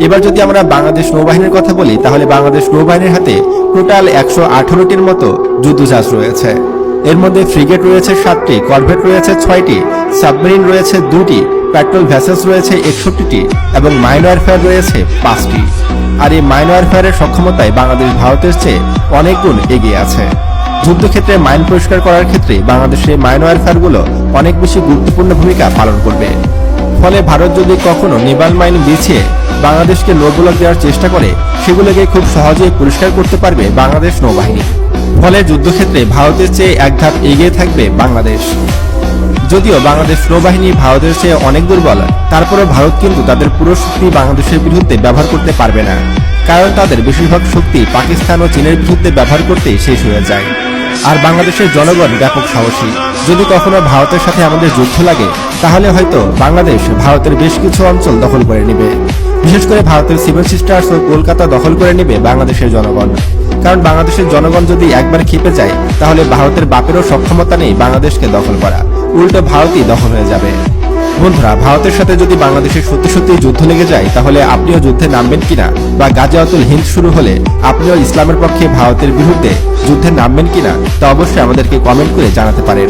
এবার যদি আমরা বাংলাদেশ নৌবাহিনীর কথা বলি, তাহলে বাংলাদেশ নৌবাহিনীর হাতে টোটাল 118টির মতো যুদ্ধজাহাজ রয়েছে। এর মধ্যে ফ্রিগেট রয়েছে 7টি, করভেট রয়েছে 6টি, সাবমেরিন রয়েছে 2টি, পেট্রোল ভেসেলস রয়েছে 61টি এবং মাইন ওয়ারফেয়ার রয়েছে 5টি। আর এই মাইন ওয়ারফেয়ারের সক্ষমতায় বাংলাদেশ ভারতের চেয়ে অনেক গুণ এগিয়ে আছে। যুদ্ধক্ষেত্রে মাইন পরিষ্কার করার ক্ষেত্রে বাংলাদেশের মাইন ওয়ারফেয়ারগুলো অনেক বেশি গুরুত্বপূর্ণ ভূমিকা পালন করবে। ফলে ভারত যদি কখনো নেভাল মাইন বিছিয়ে বাংলাদেশকে নৌবলক দেওয়ার চেষ্টা করে, সেগুলোকে খুব সহজেই পরিষ্কার করতে পারবে বাংলাদেশ নৌবাহিনী। ফলে যুদ্ধক্ষেত্রে ভারতের চেয়ে এক ধাপ এগিয়ে থাকবে বাংলাদেশ। যদিও বাংলাদেশ নৌবাহিনী ভারতের চেয়ে অনেক দুর্বল, তারপরেও ভারত কিন্তু তাদের পুরো শক্তি বাংলাদেশের বিরুদ্ধে ব্যবহার করতে পারবে না, কারণ তাদের বেশিরভাগ শক্তি পাকিস্তান ও চীনের বিরুদ্ধে ব্যবহার করতেই শেষ হয়ে যায়। আর বাংলাদেশের জনগণ ব্যাপক সাহসী। যদি কখনো ভারতের সাথে আমাদের যুদ্ধ লাগে, তাহলে হয়তো বাংলাদেশ ভারতের বেশ কিছু অঞ্চল দখল করে নেবে। বিশেষ করে ভারতের সেভেন সিস্টার্স ও কলকাতা দখল করে নেবে বাংলাদেশের জনগণ। কারণ বাংলাদেশের জনগণ যদি একবার ক্ষেপে যায়, তাহলে ভারতের বাপেরও সক্ষমতা নেই বাংলাদেশকে দখল করা, উল্টো ভারতই দখল হয়ে যাবে। বন্ধুরা, ভারতের সাথে যদি বাংলাদেশের সত্যি সত্যি যুদ্ধ লেগে যায়, তাহলে আপনিও যুদ্ধে নামবেন কিনা, বা গাজিয়াতুল হিন্দ শুরু হলে আপনিও ইসলামের পক্ষে ভারতের বিরুদ্ধে যুদ্ধে নামবেন কিনা, তা অবশ্যই আমাদেরকে কমেন্ট করে জানাতে পারেন।